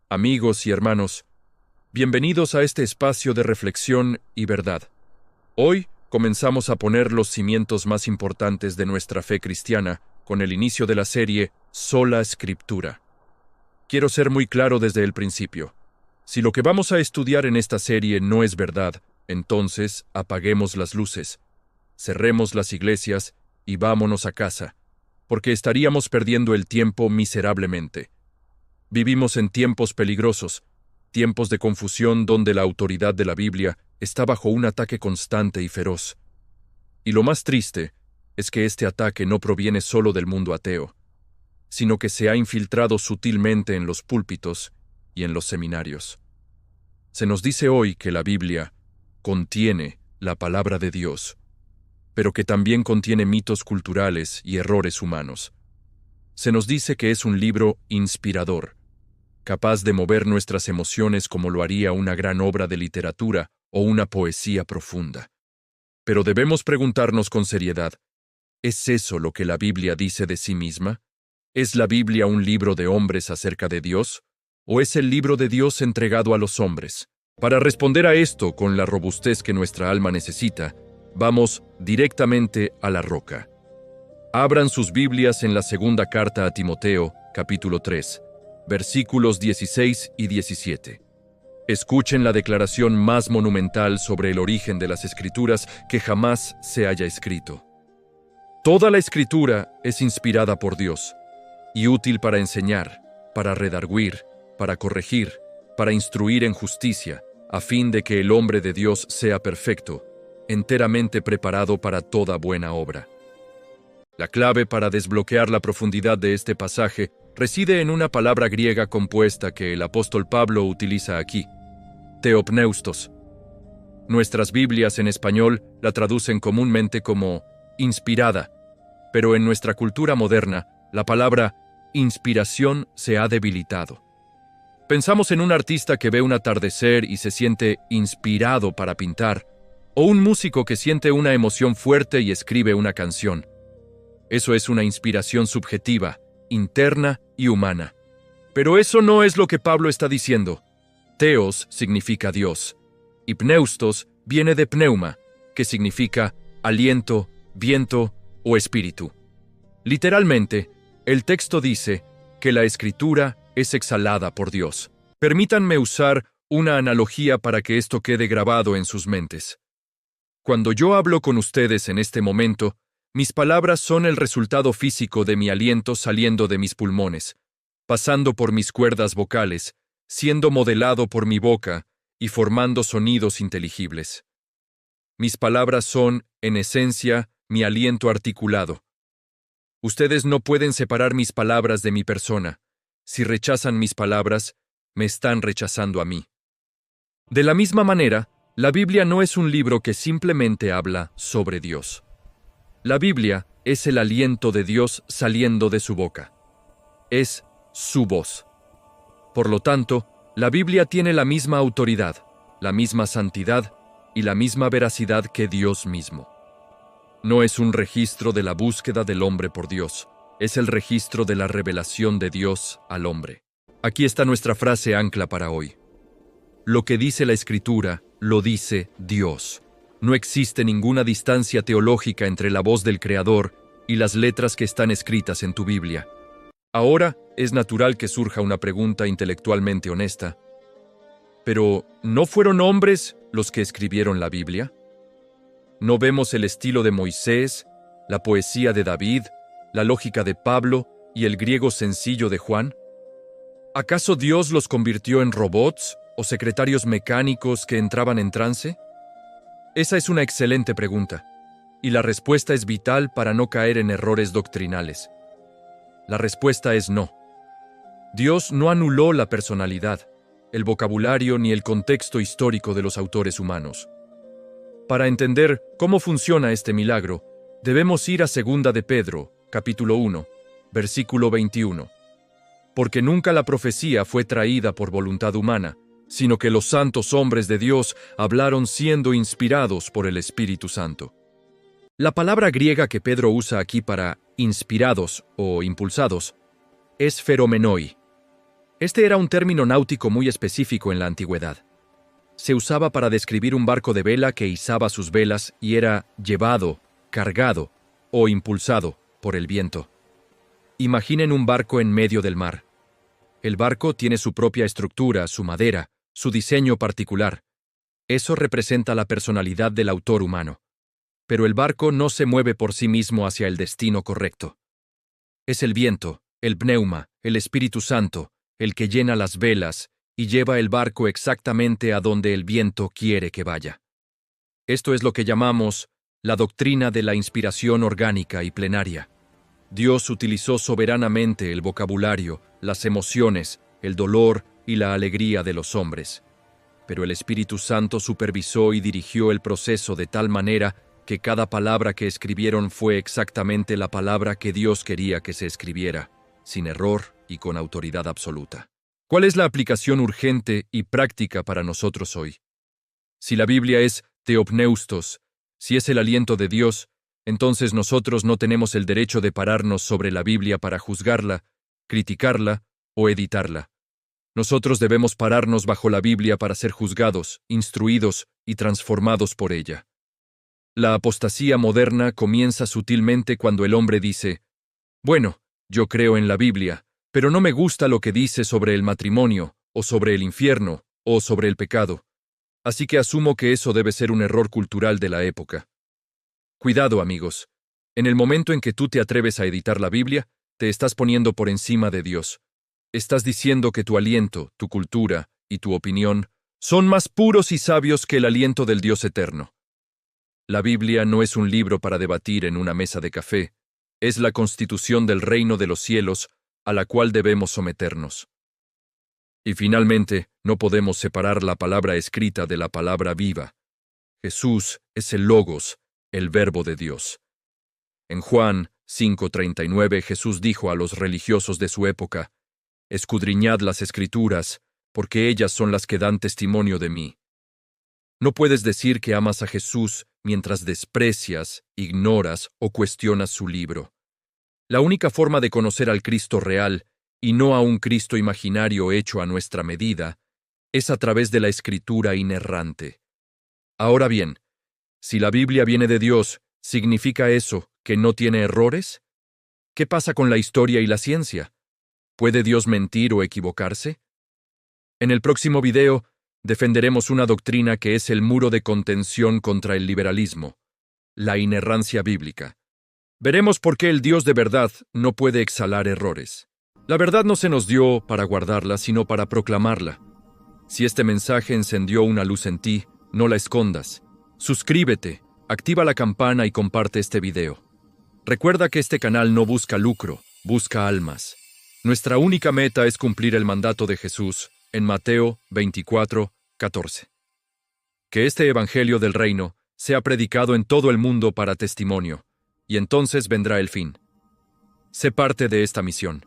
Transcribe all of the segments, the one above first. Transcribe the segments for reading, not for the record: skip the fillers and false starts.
Amigos y hermanos, bienvenidos a este espacio de reflexión y verdad. Hoy comenzamos a poner los cimientos más importantes de nuestra fe cristiana con el inicio de la serie Sola Escritura. Quiero ser muy claro desde el principio. Si lo que vamos a estudiar en esta serie no es verdad, entonces apaguemos las luces, cerremos las iglesias y vámonos a casa, porque estaríamos perdiendo el tiempo miserablemente. Vivimos en tiempos peligrosos, tiempos de confusión donde la autoridad de la Biblia está bajo un ataque constante y feroz. Y lo más triste es que este ataque no proviene solo del mundo ateo, sino que se ha infiltrado sutilmente en los púlpitos y en los seminarios. Se nos dice hoy que la Biblia contiene la palabra de Dios, pero que también contiene mitos culturales y errores humanos. Se nos dice que es un libro inspirador, capaz de mover nuestras emociones como lo haría una gran obra de literatura o una poesía profunda. Pero debemos preguntarnos con seriedad, ¿es eso lo que la Biblia dice de sí misma? ¿Es la Biblia un libro de hombres acerca de Dios? ¿O es el libro de Dios entregado a los hombres? Para responder a esto con la robustez que nuestra alma necesita, vamos directamente a la roca. Abran sus Biblias en la segunda carta a Timoteo, capítulo 3, versículos 16 y 17. Escuchen la declaración más monumental sobre el origen de las Escrituras que jamás se haya escrito. Toda la Escritura es inspirada por Dios y útil para enseñar, para redarguir, para corregir, para instruir en justicia, a fin de que el hombre de Dios sea perfecto, enteramente preparado para toda buena obra. La clave para desbloquear la profundidad de este pasaje reside en una palabra griega compuesta que el apóstol Pablo utiliza aquí, theopneustos. Nuestras Biblias en español la traducen comúnmente como inspirada, pero en nuestra cultura moderna, la palabra inspiración se ha debilitado. Pensamos en un artista que ve un atardecer y se siente inspirado para pintar, o un músico que siente una emoción fuerte y escribe una canción. Eso es una inspiración subjetiva, interna y humana. Pero eso no es lo que Pablo está diciendo. Theos significa Dios, y pneustos viene de pneuma, que significa aliento, viento o espíritu. Literalmente, el texto dice que la Escritura es exhalada por Dios. Permítanme usar una analogía para que esto quede grabado en sus mentes. Cuando yo hablo con ustedes en este momento, mis palabras son el resultado físico de mi aliento saliendo de mis pulmones, pasando por mis cuerdas vocales, siendo modelado por mi boca y formando sonidos inteligibles. Mis palabras son, en esencia, mi aliento articulado. Ustedes no pueden separar mis palabras de mi persona. Si rechazan mis palabras, me están rechazando a mí. De la misma manera, la Biblia no es un libro que simplemente habla sobre Dios. La Biblia es el aliento de Dios saliendo de su boca. Es su voz. Por lo tanto, la Biblia tiene la misma autoridad, la misma santidad y la misma veracidad que Dios mismo. No es un registro de la búsqueda del hombre por Dios, es el registro de la revelación de Dios al hombre. Aquí está nuestra frase ancla para hoy. Lo que dice la Escritura, lo dice Dios. No existe ninguna distancia teológica entre la voz del Creador y las letras que están escritas en tu Biblia. Ahora es natural que surja una pregunta intelectualmente honesta. ¿Pero no fueron hombres los que escribieron la Biblia? ¿No vemos el estilo de Moisés, la poesía de David, la lógica de Pablo y el griego sencillo de Juan? ¿Acaso Dios los convirtió en robots o secretarios mecánicos que entraban en trance? Esa es una excelente pregunta, y la respuesta es vital para no caer en errores doctrinales. La respuesta es no. Dios no anuló la personalidad, el vocabulario ni el contexto histórico de los autores humanos. Para entender cómo funciona este milagro, debemos ir a 2 de Pedro, capítulo 1, versículo 21. Porque nunca la profecía fue traída por voluntad humana, sino que los santos hombres de Dios hablaron siendo inspirados por el Espíritu Santo. La palabra griega que Pedro usa aquí para inspirados o impulsados es feromenoi. Este era un término náutico muy específico en la antigüedad. Se usaba para describir un barco de vela que izaba sus velas y era llevado, cargado o impulsado por el viento. Imaginen un barco en medio del mar. El barco tiene su propia estructura, su madera, su diseño particular. Eso representa la personalidad del autor humano. Pero el barco no se mueve por sí mismo hacia el destino correcto. Es el viento, el pneuma, el Espíritu Santo, el que llena las velas y lleva el barco exactamente a donde el viento quiere que vaya. Esto es lo que llamamos la doctrina de la inspiración orgánica y plenaria. Dios utilizó soberanamente el vocabulario, las emociones, el dolor y la alegría de los hombres. Pero el Espíritu Santo supervisó y dirigió el proceso de tal manera que cada palabra que escribieron fue exactamente la palabra que Dios quería que se escribiera, sin error y con autoridad absoluta. ¿Cuál es la aplicación urgente y práctica para nosotros hoy? Si la Biblia es teopneustos, si es el aliento de Dios, entonces nosotros no tenemos el derecho de pararnos sobre la Biblia para juzgarla, criticarla o editarla. Nosotros debemos pararnos bajo la Biblia para ser juzgados, instruidos y transformados por ella. La apostasía moderna comienza sutilmente cuando el hombre dice: bueno, yo creo en la Biblia, pero no me gusta lo que dice sobre el matrimonio, o sobre el infierno, o sobre el pecado. Así que asumo que eso debe ser un error cultural de la época. Cuidado, amigos. En el momento en que tú te atreves a editar la Biblia, te estás poniendo por encima de Dios. Estás diciendo que tu aliento, tu cultura y tu opinión son más puros y sabios que el aliento del Dios eterno. La Biblia no es un libro para debatir en una mesa de café. Es la constitución del reino de los cielos a la cual debemos someternos. Y finalmente, no podemos separar la palabra escrita de la palabra viva. Jesús es el Logos, el Verbo de Dios. En Juan 5:39 Jesús dijo a los religiosos de su época: escudriñad las Escrituras, porque ellas son las que dan testimonio de mí. No puedes decir que amas a Jesús mientras desprecias, ignoras o cuestionas su libro. La única forma de conocer al Cristo real, y no a un Cristo imaginario hecho a nuestra medida, es a través de la Escritura inerrante. Ahora bien, si la Biblia viene de Dios, ¿significa eso que no tiene errores? ¿Qué pasa con la historia y la ciencia? ¿Puede Dios mentir o equivocarse? En el próximo video, defenderemos una doctrina que es el muro de contención contra el liberalismo, la inerrancia bíblica. Veremos por qué el Dios de verdad no puede exhalar errores. La verdad no se nos dio para guardarla, sino para proclamarla. Si este mensaje encendió una luz en ti, no la escondas. Suscríbete, activa la campana y comparte este video. Recuerda que este canal no busca lucro, busca almas. Nuestra única meta es cumplir el mandato de Jesús en Mateo 24:14. Que este evangelio del reino sea predicado en todo el mundo para testimonio, y entonces vendrá el fin. Sé parte de esta misión.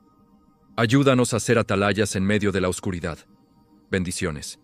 Ayúdanos a ser atalayas en medio de la oscuridad. Bendiciones.